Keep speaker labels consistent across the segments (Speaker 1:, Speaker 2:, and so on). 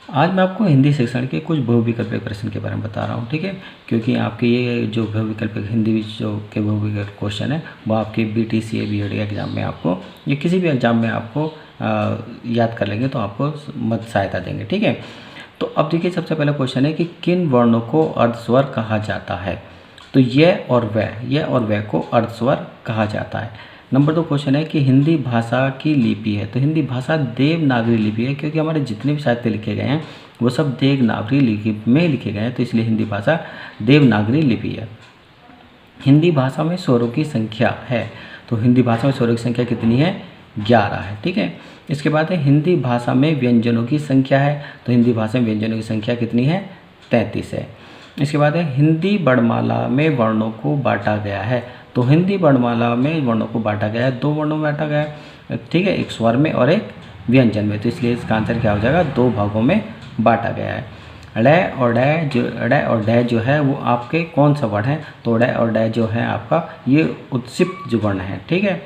Speaker 1: आज मैं आपको हिंदी सेक्शन के कुछ बहुविकल्पीय प्रश्न के बारे में बता रहा हूँ, ठीक है। क्योंकि आपके ये जो बहुविकल्पीय हिंदी जो के बहुविकल्पीय क्वेश्चन है वो आपके BTCA BEd एग्ज़ाम में आपको या किसी भी एग्ज़ाम में आपको याद कर लेंगे तो आपको मदद सहायता देंगे, ठीक है। तो अब देखिए, सबसे पहला क्वेश्चन है कि किन वर्णों को अर्धस्वर कहा जाता है। तो यह और वह को अर्धस्वर कहा जाता है। नंबर 2 क्वेश्चन है कि हिंदी भाषा की लिपि है। तो हिंदी भाषा देवनागरी लिपि है, क्योंकि हमारे जितने भी साहित्य लिखे गए हैं वो सब देवनागरी लिपि में लिखे गए हैं, तो इसलिए हिंदी भाषा देवनागरी लिपि है। हिंदी भाषा में स्वरों की संख्या है। तो हिंदी भाषा में स्वरों की संख्या कितनी है? 11 है, ठीक है। इसके बाद है हिंदी भाषा में व्यंजनों की संख्या है। तो हिंदी भाषा में व्यंजनों की संख्या कितनी है? 33 है। इसके बाद है हिंदी वर्णमाला में वर्णों को बांटा गया है। तो हिंदी वर्णमाला में वर्णों को बांटा गया है, 2 वर्णों में बांटा गया है, ठीक है, एक स्वर में और एक व्यंजन में। तो इसलिए इसका आंसर क्या हो जाएगा? 2 भागों में बांटा गया है। ड़ और डै जो है वो आपके कौन सा वर्ण है? तो ड़ और डै जो है आपका ये उत्सिप्त जो वर्ण है, ठीक है।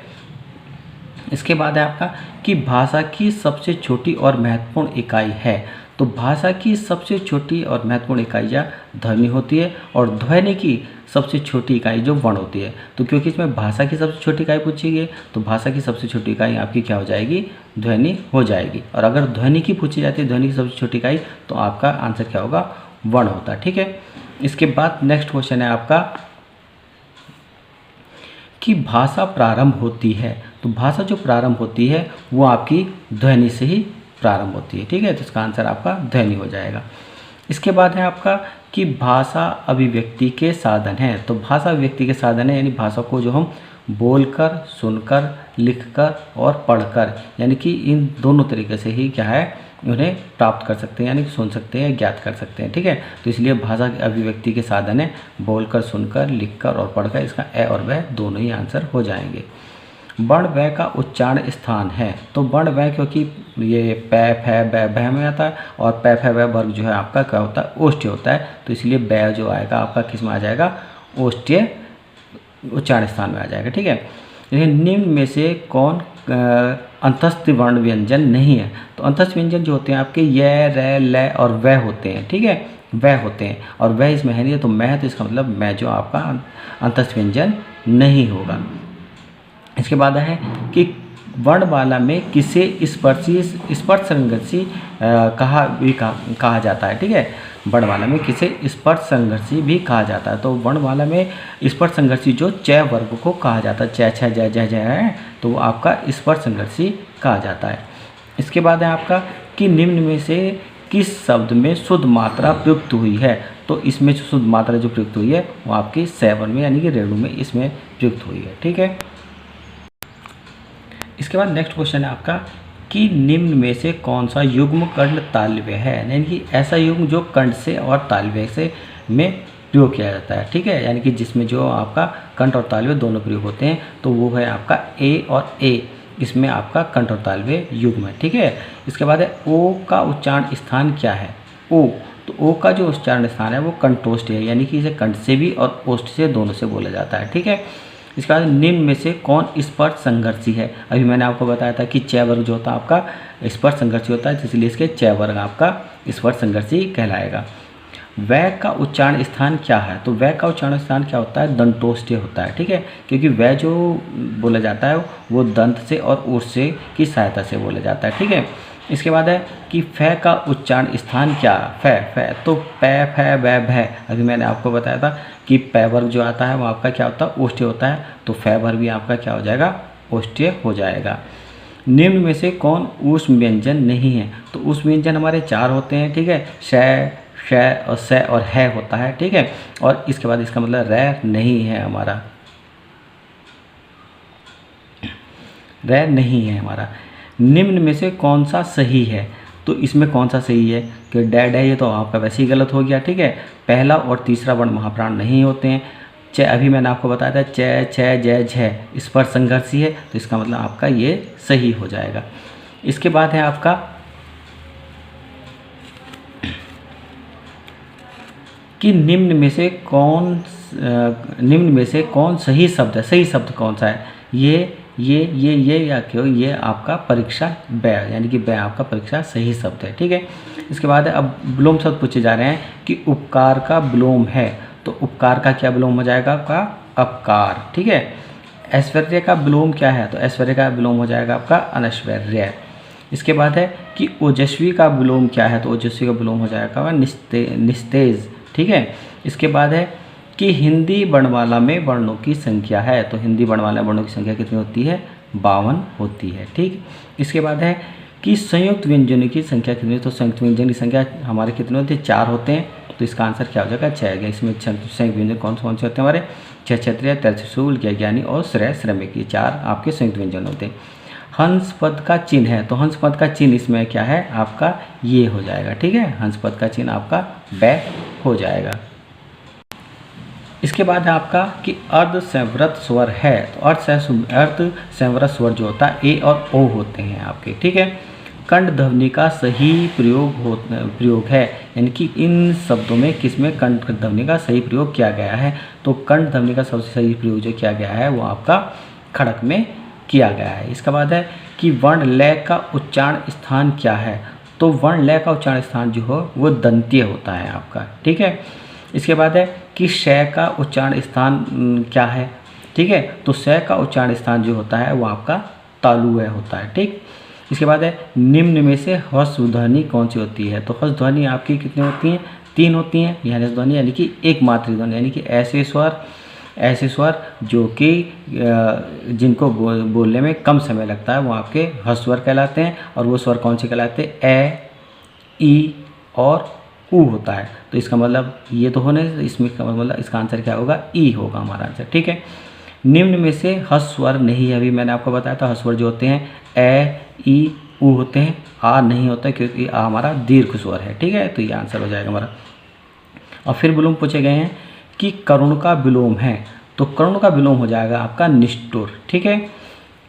Speaker 1: इसके बाद है आपका कि भाषा की सबसे छोटी और महत्वपूर्ण इकाई है। तो भाषा की सबसे छोटी और महत्वपूर्ण इकाइयाँ ध्वनि होती है और ध्वनि की सबसे छोटी इकाई जो वर्ण होती है। तो क्योंकि इसमें भाषा की सबसे छोटी इकाई पूछी गई तो भाषा की सबसे छोटी इकाई आपकी क्या हो जाएगी? ध्वनि हो जाएगी। और अगर ध्वनि की पूछी जाती है, ध्वनि की सबसे छोटी इकाई, तो आपका आंसर क्या होगा? वर्ण होता है, ठीक है। इसके बाद नेक्स्ट क्वेश्चन है आपका कि भाषा प्रारंभ होती है। तो भाषा जो प्रारंभ होती है वो आपकी ध्वनि से ही प्रारंभ होती है, ठीक है। तो इसका आंसर आपका ध्वनि हो जाएगा। इसके बाद है आपका कि भाषा अभिव्यक्ति के साधन है। तो भाषा अभिव्यक्ति के साधन है, यानी भाषा को जो हम बोलकर, सुनकर, लिखकर और पढ़कर, यानी कि इन दोनों तरीके से ही क्या है उन्हें प्राप्त कर सकते हैं, यानी कि सुन सकते हैं, ज्ञात कर सकते हैं, ठीक है। तो इसलिए भाषा की अभिव्यक्ति के साधन है बोलकर, सुनकर, लिखकर और पढ़कर। इसका ए और व दोनों ही आंसर हो जाएंगे। वर्ण व का उच्चारण स्थान है। तो वर्ण व क्योंकि ये पै फै बै भै में आता है और पै फै बै वर्ग जो है आपका क्या होता है? ओष्ठ्य होता है। तो इसलिए बै जो आएगा आपका किस में आ जाएगा? ओष्ठ्य उच्चारण स्थान में आ जाएगा, ठीक है। लेकिन निम्न में से कौन अंतस्थ वर्ण व्यंजन नहीं है? तो अंतस्थ व्यंजन जो होते हैं आपके य, र, ल और व होते हैं, ठीक है, व होते हैं। और व इसमें है नहीं, तो मैं है, तो इसका मतलब मैं जो आपका अंतस्थ व्यंजन नहीं होगा। इसके बाद है कि वर्णमाला में किसे स्पर्श संघर्षी कहा जाता है, ठीक है। वर्णमाला में किसे स्पर्श संघर्षी भी कहा जाता है। तो वर्णमाला में स्पर्श संघर्षी जो च वर्ग को कहा जाता है, च, छ, ज, झ है, तो वो आपका स्पर्श संघर्षी कहा जाता है। इसके बाद है आपका कि निम्न में से किस शब्द में शुद्ध मात्रा प्रयुक्त हुई है। तो इसमें जो शुद्ध मात्रा जो प्रयुक्त हुई है वो आपकी सैवन में यानी कि रेणु में इसमें प्रयुक्त हुई है, ठीक है। इसके बाद नेक्स्ट क्वेश्चन है आपका कि निम्न में से कौन सा युग्म कर्ण तालव्य है, यानी कि ऐसा युग्म जो कर्ण से और तालव्य से में प्रयोग किया जाता है, ठीक है, यानी कि जिसमें जो आपका कंठ और तालव्य दोनों प्रयोग होते हैं, तो वो है आपका ए और ए, इसमें आपका कंठ और तालव्य युग्म है, ठीक है। इसके बाद है ओ का उच्चारण स्थान क्या है? ओ, तो ओ का जो उच्चारण स्थान है वो कंठोष्ठ है, यानी कि इसे कंठ से भी और ओष्ठ से दोनों से बोला जाता है, ठीक है। इसके बाद निम्न में से कौन स्पर्श संघर्षी है? अभी मैंने आपको बताया था कि च वर्ग जो होता है आपका स्पर्श संघर्षी होता है, इसलिए इसके च वर्ग आपका स्पर्श संघर्षी कहलाएगा। वै का उच्चारण स्थान क्या है? तो वै का उच्चारण स्थान क्या होता है? दंतोष्ठ्य होता है, ठीक है, क्योंकि वै जो बोला जाता है वो दंत से और ओष्ठ से की सहायता से बोला जाता है, ठीक है। इसके बाद है कि फै का उच्चारण स्थान क्या? फै, तो पै फै बै भै, अभी मैंने आपको बताया था कि पै वर्ग जो आता है वो आपका क्या होता है? ओष्ठ्य होता है, तो फै वर्ग भी आपका क्या हो जाएगा? ओष्ठ्य हो जाएगा। निम्न में से कौन ऊष्म व्यंजन नहीं है? तो ऊष्म व्यंजन हमारे 4 होते हैं, ठीक है, श, और स और है होता है, ठीक है। और इसके बाद इसका मतलब रै नहीं है हमारा, रै नहीं है हमारा। निम्न में से कौन सा सही है? तो इसमें कौन सा सही है कि डैड है, ये तो आपका वैसे ही गलत हो गया, ठीक है। पहला और तीसरा वर्ण महाप्राण नहीं होते हैं। च, अभी मैंने आपको बताया था च, छ, ज, झ स्पर्श संघर्षी है, तो इसका मतलब आपका ये सही हो जाएगा। इसके बाद है आपका कि निम्न में से कौन सही शब्द है? सही शब्द कौन सा है? ये ये या क्यों, ये आपका परीक्षा बै, यानी कि बै आपका परीक्षा सही शब्द है। ठीक है, इसके बाद अब विलोम शब्द पूछे जा रहे हैं कि उपकार का विलोम है, तो उपकार का क्या विलोम हो जाएगा आपका अपकार। ठीक है, ऐश्वर्य का विलोम क्या है, तो ऐश्वर्य का विलोम हो जाएगा आपका अनैश्वर्य। इसके बाद है कि ओजस्वी का विलोम क्या है, तो ओजस्वी का विलोम हो जाएगा निस्तेज। ठीक है, इसके बाद है कि हिंदी वर्णमाला में वर्णों की संख्या है, तो हिंदी वर्णमाला वर्णों की संख्या कितनी होती है, 52 होती है। ठीक, इसके बाद है कि संयुक्त व्यंजनों की संख्या कितनी है, तो संयुक्त व्यंजन की संख्या हमारे कितने होते हैं, 4 होते हैं, तो इसका आंसर क्या हो जाएगा 6। इसमें संयुक्त व्यंजन कौन से होते हैं हमारे, क्षत्रिय, त्रिशूल, ज्ञानी और श्रमिक, ये 4 आपके संयुक्त व्यंजन होते हैं। हंस पद का चिन्ह है, तो हंस पद का चिन्ह इसमें क्या है आपका ये हो जाएगा। ठीक है, हंस पद का चिन्ह आपका बै हो जाएगा। इसके बाद है आपका कि अर्ध संवृत स्वर है, तो अर्ध संवृत स्वर जो होता है ए और ओ होते हैं आपके। ठीक है, कंठ ध्वनि का सही प्रयोग है, यानी कि इन शब्दों में किस में कंठ ध्वनि का सही प्रयोग किया गया है, तो कंठ ध्वनि का सबसे सही प्रयोग जो किया गया है वो आपका खड़क में किया गया है। इसके बाद है कि वर्ण लय का उच्चारण स्थान क्या है, तो वर्ण लय का उच्चारण स्थान जो हो वो दंतीय होता है आपका। ठीक है, इसके बाद है कि शय का उच्चारण स्थान क्या है। ठीक है, तो शय का उच्चारण स्थान जो होता है वो आपका तालुय होता है। ठीक, इसके बाद है निम्न में से ह्रस्व ध्वनि कौन सी होती है, तो ह्रस्व ध्वनि आपकी कितनी होती हैं, 3 होती हैं। यह ह्रस्व ध्वनि यानी कि एक मात्रिक ध्वनि, यानी कि ऐसे स्वर जो कि जिनको बोलने में कम समय लगता है वो आपके ह्रस्व स्वर कहलाते हैं। और वो स्वर कौन से कहलाते हैं, ए, ई और ऊ होता है। तो इसका मतलब ये तो होने, इसमें मतलब इसका आंसर क्या होगा, ई होगा हमारा आंसर। ठीक है, निम्न में से ह्रस्व स्वर नहीं है, अभी मैंने आपको बताया था ह्रस्व स्वर जो होते हैं ए, ई, ऊ होते हैं, आ नहीं होता क्योंकि आ हमारा दीर्घ स्वर है। ठीक है, तो ये आंसर हो जाएगा हमारा। और फिर विलोम पूछे गए हैं कि करुण का विलोम है, तो करुण का विलोम हो जाएगा आपका निष्ठुर। ठीक है,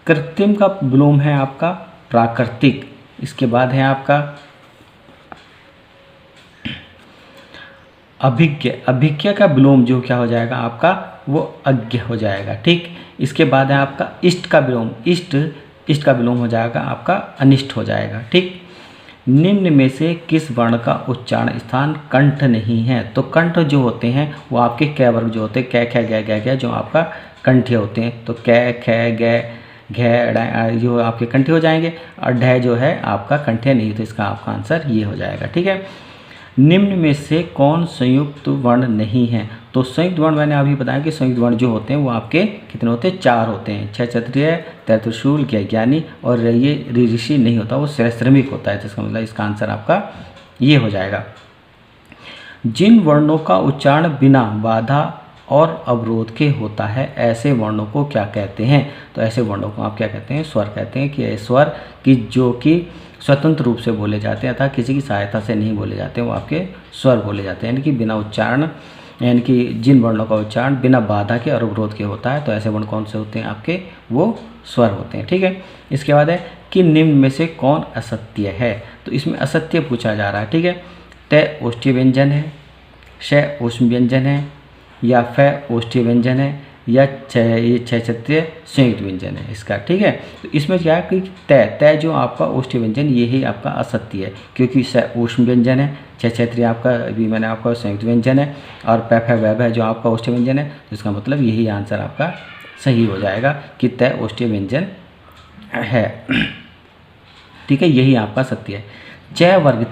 Speaker 1: कृत्रिम का विलोम है आपका प्राकृतिक। इसके बाद है आपका अभिज्ञ, अभिज्ञ का विलोम जो क्या हो जाएगा आपका वो अज्ञ हो जाएगा। ठीक, इसके बाद है आपका इष्ट का विलोम, इष्ट का विलोम हो जाएगा आपका अनिष्ट हो जाएगा। ठीक, निम्न में से किस वर्ण का उच्चारण स्थान कंठ नहीं है, तो कंठ जो होते हैं वो आपके कै वर्ग जो होते हैं, कै, ख, गै जो आपका कंठे होते हैं, तो कै, ख, गै, घ जो आपके कंठे हो जाएंगे, और ढ जो है आपका कंठे नहीं, तो इसका आपका आंसर ये हो जाएगा। ठीक है, निम्न में से कौन संयुक्त वर्ण नहीं है, तो संयुक्त वर्ण मैंने अभी बताया कि संयुक्त वर्ण जो होते हैं वो आपके कितने होते हैं, 4 होते हैं, क्षत्रिय, त्रिशूल, ज्ञानी और ये ऋषि नहीं होता, वो श्रमिक होता है। तो इसका मतलब इसका आंसर आपका ये हो जाएगा। जिन वर्णों का उच्चारण बिना बाधा और अवरोध के होता है ऐसे वर्णों को क्या कहते हैं, तो ऐसे वर्णों को आप क्या कहते हैं, स्वर कहते हैं। कि स्वर की जो कि स्वतंत्र रूप से बोले जाते हैं अर्थात किसी की सहायता से नहीं बोले जाते, वो आपके स्वर बोले जाते हैं, यानी कि बिना उच्चारण, यानी कि जिन वर्णों का उच्चारण बिना बाधा के और अवरोध के होता है, तो ऐसे वर्ण कौन से होते हैं आपके, वो स्वर होते हैं। ठीक है, इसके बाद है कि निम्न में से कौन असत्य है, तो इसमें असत्य पूछा जा रहा है। ठीक है, तय ओष्ठ्य व्यंजन है, श ऊष्म व्यंजन है, या फ ओष्ठ्य व्यंजन है, या ये क्षत्रिय संयुक्त व्यंजन है इसका। ठीक है, तो इसमें क्या है कि तय जो आपका ओष्ठ्य व्यंजन ये ही आपका असत्य है, क्योंकि स ऊष्म व्यंजन है, क्षत्रिय आपका अभी मैंने आपका संयुक्त व्यंजन है, और प वैभ जो आपका ओष्ठ्य व्यंजन है, तो इसका मतलब यही आंसर आपका सही हो जाएगा कि तय ओष्ठ्य व्यंजन है। ठीक है, यही आपका सत्य है। च वर्ग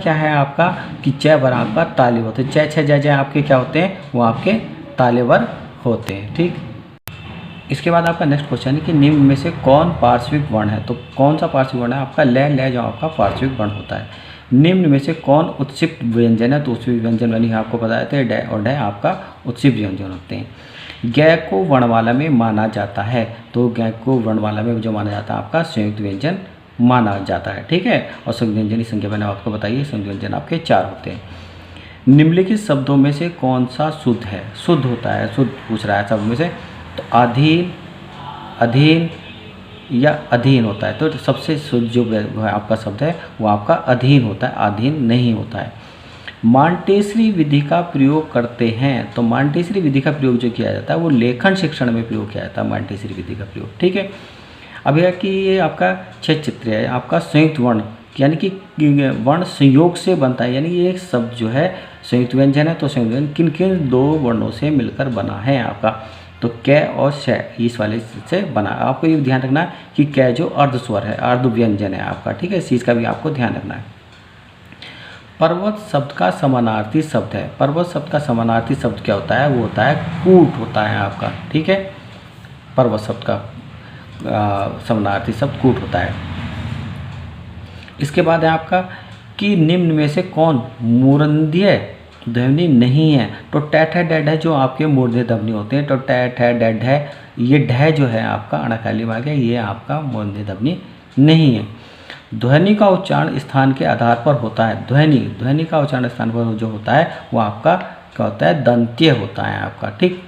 Speaker 1: क्या है आपका, कि च वर्ग आपका ताले होते हैं, च, छ, ज, ज आपके क्या होते हैं, वो आपके ताले वर्ग होते हैं। ठीक, इसके बाद आपका नेक्स्ट क्वेश्चन है कि निम्न में से कौन पार्श्विक वर्ण है, तो कौन सा पार्श्विक वर्ण है आपका लय जो आपका पार्श्विक वर्ण होता है। निम्न में से कौन उत्सिप्त व्यंजन है, तो उत्सिप्त व्यंजन मैंने आपको बताया था, ड और ड आपका उत्सिप्त व्यंजन होते हैं। गै को वर्णमाला में माना जाता है, तो गै को वर्णमाला में जो माना जाता है आपका संयुक्त व्यंजन माना जाता है। ठीक है, और संयुक्त व्यंजन की संख्या मैंने आपको बताई है, संयुक्त व्यंजन आपके 4 होते हैं। निम्नलिखित शब्दों में से कौन सा शुद्ध है, शुद्ध होता है, शुद्ध पूछ रहा है शब्द में से, तो अधीन या अधीन होता है, तो सबसे शुद्ध जो आपका शब्द है वो आपका अधीन होता है, अधीन नहीं होता है। मांटेसरी विधि का प्रयोग करते हैं, तो मांटेसरी विधि का प्रयोग जो किया जाता है वो लेखन शिक्षण में प्रयोग किया जाता है, मांटेसरी विधि का प्रयोग। ठीक है, अब यह कि ये आपका 6 चित्र है आपका संयुक्त वर्ण, यानी कि वर्ण संयोग से बनता है, यानी ये एक शब्द जो है संयुक्त व्यंजन है। तो संयुक्त व्यंजन किन किन 2 वर्णों से मिलकर बना है आपका, तो कै और शै इस वाले से बना। आपको ये ध्यान रखना है कि कै जो अर्ध स्वर है, अर्ध व्यंजन है आपका, ठीक है, इस चीज़ का भी आपको ध्यान रखना है। पर्वत शब्द का समानार्थी शब्द है। पर्वत शब्द का समानार्थी शब्द क्या होता है, वो होता है कूट होता है आपका, ठीक है। पर्वत शब्द का समानार्थी शब्द कूट होता है। इसके बाद है आपका कि निम्न में से कौन मूर्धन्य ध्वनि नहीं है। तो टैट है डेड है जो आपके मूर्धन्य ध्वनि होते हैं। तो टैट है डेड है, ये ढह जो है आपका अणकाली वाक्य, ये आपका मूर्धन्य ध्वनि नहीं है। ध्वनि का उच्चारण स्थान के आधार पर होता है। ध्वनि का उच्चारण स्थान पर जो होता है वो आपका क्या होता है, दंत्य होता है आपका, ठीक।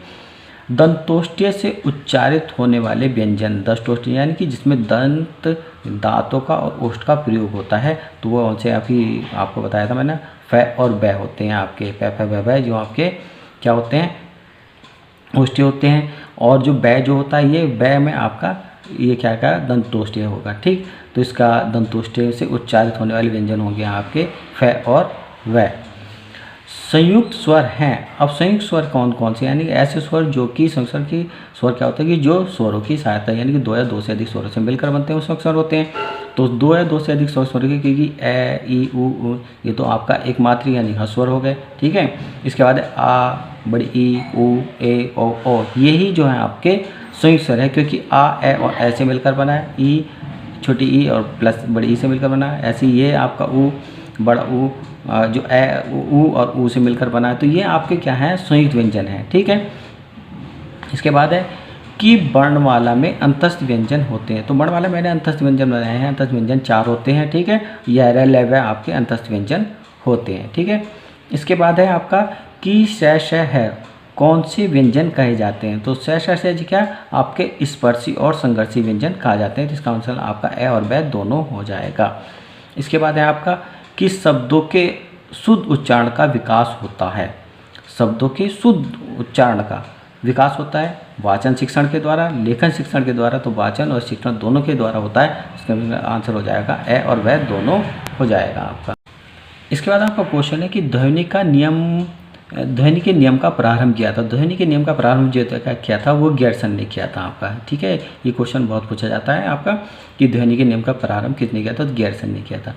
Speaker 1: दंतोष्ठ्य से उच्चारित होने वाले व्यंजन, दंतोष्ठ्य यानी कि जिसमें दंत दांतों का और ओष्ठ का प्रयोग होता है, तो वो उनसे आपको बताया था मैंने, फ और बै होते हैं आपके, प फ ब बै जो आपके क्या होते हैं, ओष्ठ्य होते हैं। और जो बै जो होता है, ये बै में आपका ये क्या का दंतोष्ठ्य होगा, ठीक। तो इसका दंतोष्ठ्य से उच्चारित होने वाले व्यंजन होंगे आपके फ और व। संयुक्त स्वर हैं। अब संयुक्त स्वर कौन कौन से, यानी कि ऐसे स्वर जो कि संयुक्त स्वर की स्वर क्या होता है कि जो स्वरों की सहायता यानी कि 2 या 2 से अधिक स्वरों से मिलकर बनते हैं वो संयुक्त स्वर होते हैं। तो 2 या 2 से अधिक स्वर के, क्योंकि ए ई उ ये तो आपका एक मात्रा यानी ह्रस्व हो गए, ठीक है। इसके बाद आ, बड़ी ई, उ, ए, ओ, यही जो है आपके संयुक्त स्वर है, क्योंकि आ, ए और ए से मिलकर बना है, ई छोटी ई और प्लस बड़ी ई से मिलकर बना है। ऐसे ये आपका उ, बड़ा उ जो ए उ और उ से मिलकर बना है, तो ये आपके क्या है, संयुक्त व्यंजन है, ठीक है। इसके बाद है कि वर्णमाला में अंतस्थ व्यंजन होते हैं। तो वर्णमाला मैंने अंतस्थ व्यंजन बनाए हैं। अंतस्थ व्यंजन 4 होते हैं, ठीक है। यह लव आपके अंतस्थ व्यंजन होते हैं, ठीक है। इसके बाद है आपका कि श श है कौन से व्यंजन कहे जाते हैं। तो श श से क्या आपके स्पर्शी और संघर्षी व्यंजन कहा जाते हैं, जिसका आंसर आपका ए और बै दोनों हो जाएगा। इसके बाद है आपका कि शब्दों के शुद्ध उच्चारण का विकास होता है। शब्दों के शुद्ध उच्चारण का विकास होता है वाचन शिक्षण के द्वारा, लेखन शिक्षण के द्वारा। तो वाचन और शिक्षण दोनों के द्वारा होता है, इसका आंसर हो जाएगा ए और वह दोनों हो जाएगा आपका। इसके बाद आपका क्वेश्चन है कि ध्वनि के नियम का प्रारंभ किया था। ध्वनि के नियम का प्रारंभ जो किया था वो गेरसन ने किया था आपका, ठीक है। ये क्वेश्चन बहुत पूछा जाता है आपका कि ध्वनि के नियम का प्रारंभ किसने किया था, तो गेरसन ने किया था।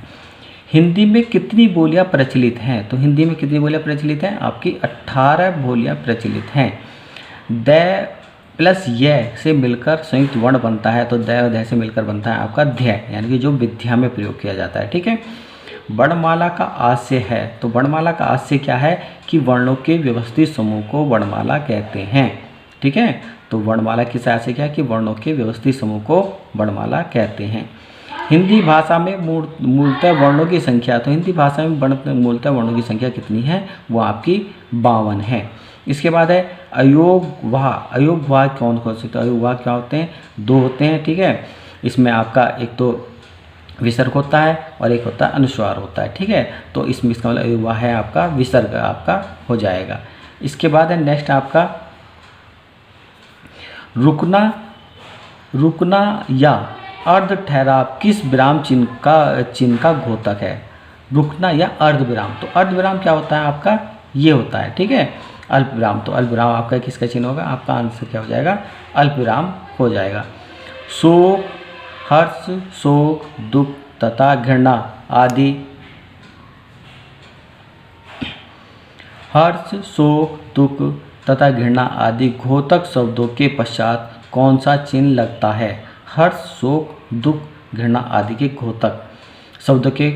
Speaker 1: हिंदी में कितनी बोलियां प्रचलित हैं। तो हिंदी में कितनी बोलियां प्रचलित हैं, आपकी 18 बोलियां प्रचलित हैं। द प्लस य से मिलकर संयुक्त वर्ण बनता है, तो द और ध से मिलकर बनता है आपका ध्य, यानी कि जो विद्या में प्रयोग किया जाता है, ठीक है। वर्णमाला का आशय है। तो वर्णमाला का आशय क्या है कि वर्णों के व्यवस्थित समूह को वर्णमाला कहते हैं, ठीक है। तो वर्णमाला की आशय क्या है कि वर्णों के व्यवस्थित समूह को वर्णमाला कहते हैं। हिंदी भाषा में मूलतः वर्णों की संख्या, तो हिंदी भाषा में मूलतः वर्णों की संख्या कितनी है, वो आपकी 52 है। इसके बाद है अयोगवाह कौन कौन से, तो अयोगवाह क्या होते हैं, 2 होते हैं, ठीक है। इसमें आपका एक तो विसर्ग होता है और एक होता है अनुस्वार होता है, ठीक है। तो इसमें इसका मतलब अयोगवाह है आपका विसर्ग आपका हो जाएगा। इसके बाद है नेक्स्ट आपका रुकना या अर्ध ठहराव किस विराम चिन्ह का घोतक है। रुकना या अर्ध विराम, तो अर्ध विराम क्या होता है आपका, ये होता है, ठीक है, अल्प विराम। तो अल्प विराम आपका किसका चिन्ह होगा, आपका आंसर क्या हो जाएगा, अल्प विराम हो जाएगा। शोक, हर्ष, शोक, दुख तथा घृणा आदि, हर्ष, शोक, दुख तथा घृणा आदि घोतक शब्दों के पश्चात कौन सा चिन्ह लगता है। हर्ष, शोक, दुख, घृणा आदि के घोतक शब्दों के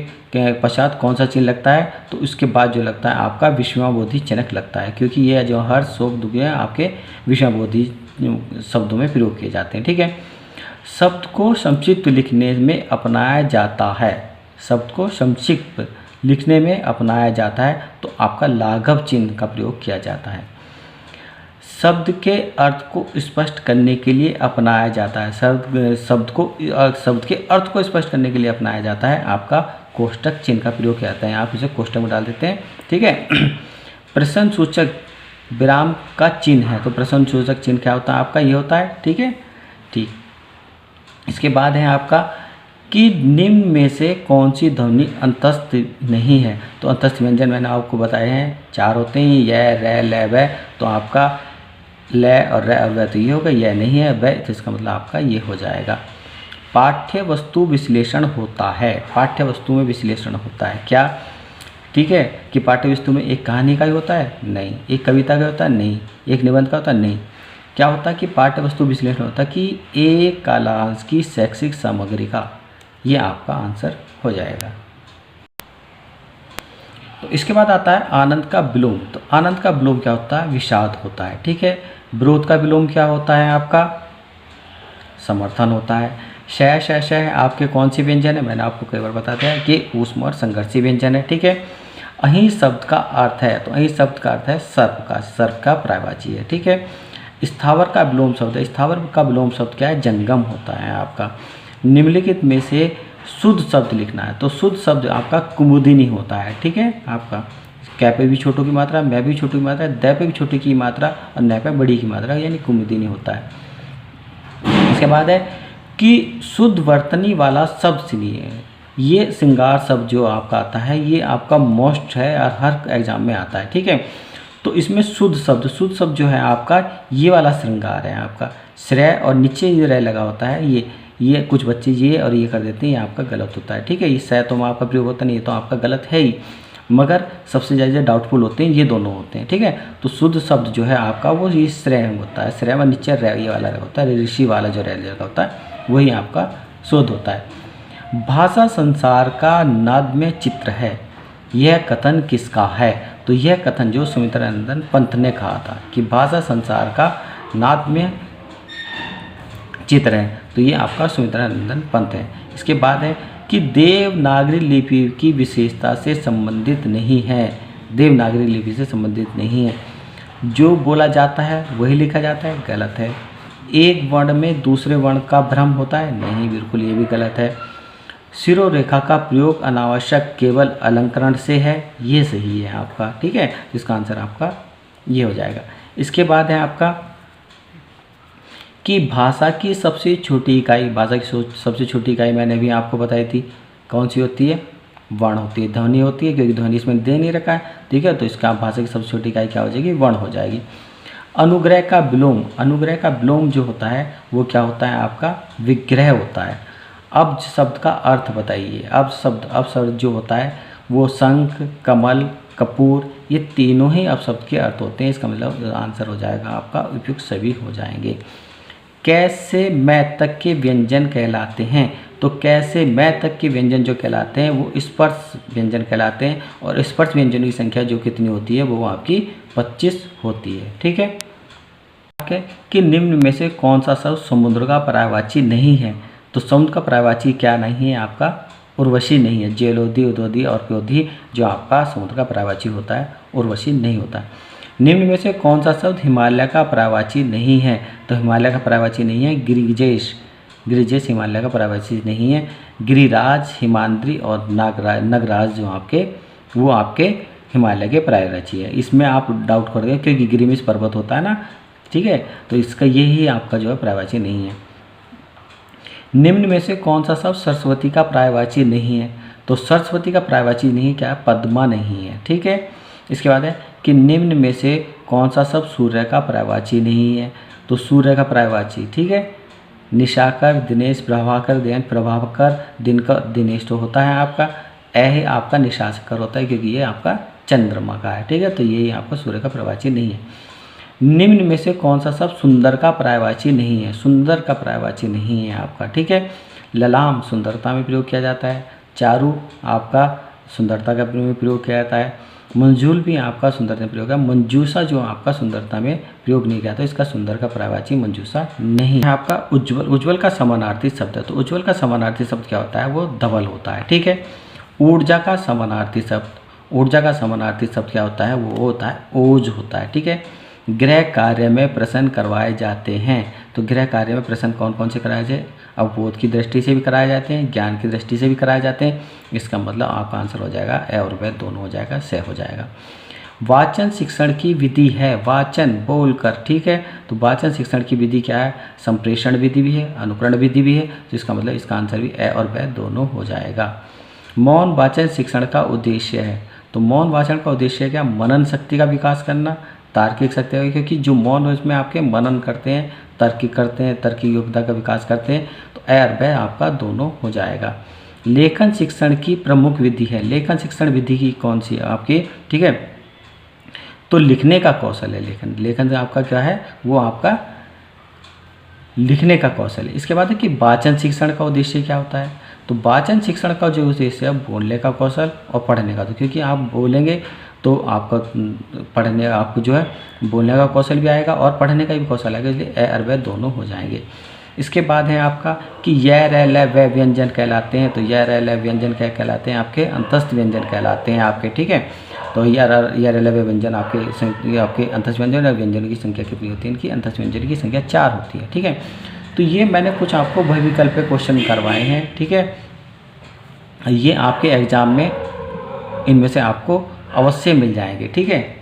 Speaker 1: पश्चात कौन सा चिन्ह लगता है, तो उसके बाद जो लगता है आपका विषमबोधी चिन्ह लगता है, क्योंकि ये जो हर्ष, शोक, दुख है आपके विषमबोधी शब्दों में प्रयोग किए जाते हैं, ठीक है। शब्द को संक्षिप्त लिखने में अपनाया जाता है। शब्द को संक्षिप्त लिखने में अपनाया जाता है तो आपका लाघव चिन्ह का प्रयोग किया जाता है। शब्द के अर्थ को स्पष्ट करने के लिए अपनाया जाता है। शब्द के अर्थ को स्पष्ट करने के लिए अपनाया जाता है आपका कोष्टक चिन्ह का प्रयोग किया जाता है। आप इसे कोष्टक में डाल देते हैं, ठीक है। प्रश्न सूचक विराम का चिन्ह है, तो प्रश्न सूचक चिन्ह क्या होता है आपका, ये होता है, ठीक है, ठीक। इसके बाद है आपका कि निम्न में से कौन सी ध्वनि अंतस्थ नहीं है। तो अंतस्थ व्यंजन मैंने आपको बताए हैं 4 होते हैं, य, रै, ल, व। तो आपका ल और रै और व तो ये होगा, यह नहीं है, व तो इसका मतलब आपका ये हो जाएगा। पाठ्य वस्तु विश्लेषण होता है। पाठ्य वस्तु में विश्लेषण होता है क्या? ठीक है, कि पाठ्य वस्तु में एक कहानी का ही होता है? नहीं। एक कविता का होता है? नहीं। एक निबंध का होता है? नहीं। क्या होता है कि पाठ्य वस्तु विश्लेषण होता है कि एक कालांश की शैक्षिक सामग्री का। ये आपका आंसर हो जाएगा। तो इसके बाद आता है आनंद का विलोम। तो आनंद का विलोम क्या होता है? विषाद होता है। ठीक है। विरोध का विलोम क्या होता है? आपका समर्थन होता है। शय, शय, शय आपके कौन सी व्यंजन है? मैंने आपको कई बार बताया है कि ऊष्म और संघर्षी व्यंजन है। ठीक है। अहीं शब्द का अर्थ है, तो अहीं शब्द का अर्थ है सर्प का, सर्प का पर्यायवाची है। ठीक है। स्थावर का विलोम शब्द है। स्थावर का विलोम शब्द क्या है? जंगम होता है आपका। निम्नलिखित में से शुद्ध शब्द लिखना है। तो शुद्ध शब्द आपका कुमुदिनी होता है। ठीक है। आपका कै पे भी छोटों की मात्रा, मैं भी छोटों की मात्रा, दै पे भी छोटी की मात्रा और नै पे बड़ी की मात्रा, यानी कुमुदिनी होता है। इसके बाद है कि शुद्ध वर्तनी वाला शब्द सुनिए। ये श्रृंगार शब्द जो आपका आता है ये आपका मोस्ट है और हर एग्जाम में आता है। ठीक है। तो इसमें शुद्ध शब्द जो है आपका ये वाला श्रृंगार है आपका। श्रेय और नीचे ये रह लगा होता है, ये कुछ बच्चे ये और ये कर देते हैं, ये आपका गलत होता है। ठीक है। ये सह तो आपका प्रयोग होता नहीं है, तो आपका गलत है ही, मगर सबसे ज़्यादा डाउटफुल होते हैं ये दोनों होते हैं। ठीक है। तो शुद्ध शब्द जो है आपका वो ये श्रेय होता है। श्रेय में नीचे रह ये वाला होता है, ऋषि वाला जो रह लगा होता है वही आपका शुद्ध होता है। भाषा संसार का नादमय चित्र है, यह कथन किसका है? तो यह कथन जो सुमित्रानंदन पंत ने कहा था कि भाषा संसार का नादमय चित्र है, तो ये आपका सुमित्रानंदन पंत है। इसके बाद है कि देवनागरी लिपि की विशेषता से संबंधित नहीं है। देवनागरी लिपि से संबंधित नहीं है। जो बोला जाता है वही लिखा जाता है, गलत है। एक वर्ण में दूसरे वर्ण का भ्रम होता है, नहीं, बिल्कुल ये भी गलत है। शिरोरेखा का प्रयोग अनावश्यक केवल अलंकरण से है, ये सही है आपका। ठीक है। इसका आंसर आपका ये हो जाएगा। इसके बाद है आपका कि भाषा की सबसे छोटी इकाई, भाषा की सबसे छोटी इकाई मैंने भी आपको बताई थी, कौन सी होती है? वर्ण होती है, ध्वनि होती है, क्योंकि ध्वनि इसमें दे नहीं रखा है। ठीक है। तो इसका भाषा की सबसे छोटी इकाई क्या हो जाएगी? वर्ण हो जाएगी। अनुग्रह का विलोम, अनुग्रह का विलोम जो होता है वो क्या होता है? आपका विग्रह होता है। अब शब्द का अर्थ बताइए। अब शब्द जो होता है वो शंख, कमल, कपूर, ये तीनों ही अब शब्द के अर्थ होते हैं। इसका मतलब आंसर हो जाएगा आपका उपयुक्त सभी हो जाएंगे। कैसे मैं तक के व्यंजन कहलाते हैं? तो कैसे मैं तक के व्यंजन जो कहलाते हैं वो स्पर्श व्यंजन कहलाते हैं, और स्पर्श व्यंजनों की संख्या जो कितनी होती है वो आपकी 25 होती है। ठीक है। कि निम्न में से कौन सा शब्द समुद्र का पर्यायवाची नहीं है? तो समुद्र का पर्यायवाची क्या नहीं है? आपका उर्वशी नहीं है। जेलोधी, उद्योधी और प्योधी जो आपका समुद्र का पर्यायवाची होता है, उर्वशी नहीं होता है। निम्न में से कौन सा शब्द हिमालय का पर्यायवाची नहीं है? तो हिमालय का पर्यायवाची नहीं है गिरिजेश। गिरिजेश हिमालय का पर्यायवाची नहीं है। गिरिराज, हिमाद्री और नगराज जो आपके वो आपके हिमालय के पर्यायवाची है। इसमें आप डाउट कर रहे क्योंकि गिरिमिश पर्वत होता है ना। ठीक है। तो इसका यही आपका जो है पर्यायवाची नहीं है। निम्न में से कौन सा शब्द सरस्वती का पर्यायवाची नहीं है? तो सरस्वती का पर्यायवाची नहीं क्या है? पद्मा नहीं है। ठीक है। इसके बाद है कि निम्न में से कौन सा शब्द सूर्य का पर्यायवाची नहीं है? तो सूर्य का पर्यायवाची, ठीक है, निशाकर, दिनेश, प्रभाकर, देन, प्रभाकर, दिनकर, दिनेश तो होता है आपका। है आपका निशाकर होता है क्योंकि ये आपका चंद्रमा का है। ठीक है। तो ये आपका सूर्य का पर्यायवाची नहीं है। निम्न में से कौन सा शब्द सुंदर का पर्यायवाची नहीं है? सुंदर का पर्यायवाची नहीं है आपका। ठीक है। ललाम सुंदरता में प्रयोग किया जाता है। चारू आपका सुंदरता का प्रयोग किया जाता है। मंजूल भी आपका सुंदरता में प्रयोग है। मंजूसा जो आपका सुंदरता में प्रयोग नहीं किया, तो इसका सुंदर का पर्यायवाची मंजूसा नहीं है। आपका उज्ज्वल, उज्ज्वल का समानार्थी शब्द है। तो उज्ज्वल का समानार्थी शब्द क्या होता है? वो धवल होता है। ठीक है। ऊर्जा का समानार्थी शब्द, ऊर्जा का समानार्थी शब्द क्या होता है? वो होता है ओज होता है। ठीक है। गृह कार्य में प्रश्न करवाए जाते हैं। तो गृह कार्य में प्रश्न कौन कौन से कराए जाए? अवबोध की दृष्टि से भी कराए जाते हैं, ज्ञान की दृष्टि से भी कराए जाते हैं। इसका मतलब आपका आंसर हो जाएगा ए और वे दोनों हो जाएगा, से हो जाएगा। वाचन शिक्षण की विधि है, वाचन बोलकर, ठीक है। तो वाचन शिक्षण की विधि क्या है? संप्रेषण विधि भी है, अनुकरण विधि भी है। तो इसका मतलब इसका आंसर भी ए और ब दोनों हो जाएगा। मौन वाचन शिक्षण का उद्देश्य है। तो मौन वाचन का उद्देश्य क्या? मनन शक्ति का विकास करना, तार्किक शक्ति का, क्योंकि जो मौन है उसमें आपके मनन करते हैं, तार्किक करते हैं, तार्किक योग्यता का विकास करते हैं। तो ए और ब आपका दोनों हो जाएगा। लेखन शिक्षण की प्रमुख विधि है। लेखन शिक्षण विधि की कौन सी है आपकी? ठीक है, तो लिखने का कौशल है। लेखन से आपका क्या है? वो आपका लिखने का कौशल है। इसके बाद है कि वाचन शिक्षण का उद्देश्य क्या होता है? तो वाचन शिक्षण का जो उद्देश्य है बोलने का कौशल और पढ़ने का। तो क्योंकि आप बोलेंगे तो आपका पढ़ने, आपको जो है बोलने का कौशल भी आएगा और पढ़ने का भी कौशल आएगा, इसलिए ए और ब दोनों हो जाएंगे। इसके बाद है आपका कि य र ल व व्यंजन कहलाते हैं। तो य र ल व्यंजन क्या कहलाते हैं? आपके अंतस्थ व्यंजन कहलाते हैं आपके, ठीक है। तो य र ल व व्यंजन आपके अंतस्थ व्यंजन और व्यंजन की संख्या कितनी होती है? इनकी अंतस्थ व्यंजन की संख्या 4 होती है, ठीक है। तो ये मैंने कुछ आपको बहुविकल्प पे क्वेश्चन करवाए हैं, ठीक है। ये आपके एग्जाम में इनमें से आपको अवश्य मिल जाएंगे, ठीक है।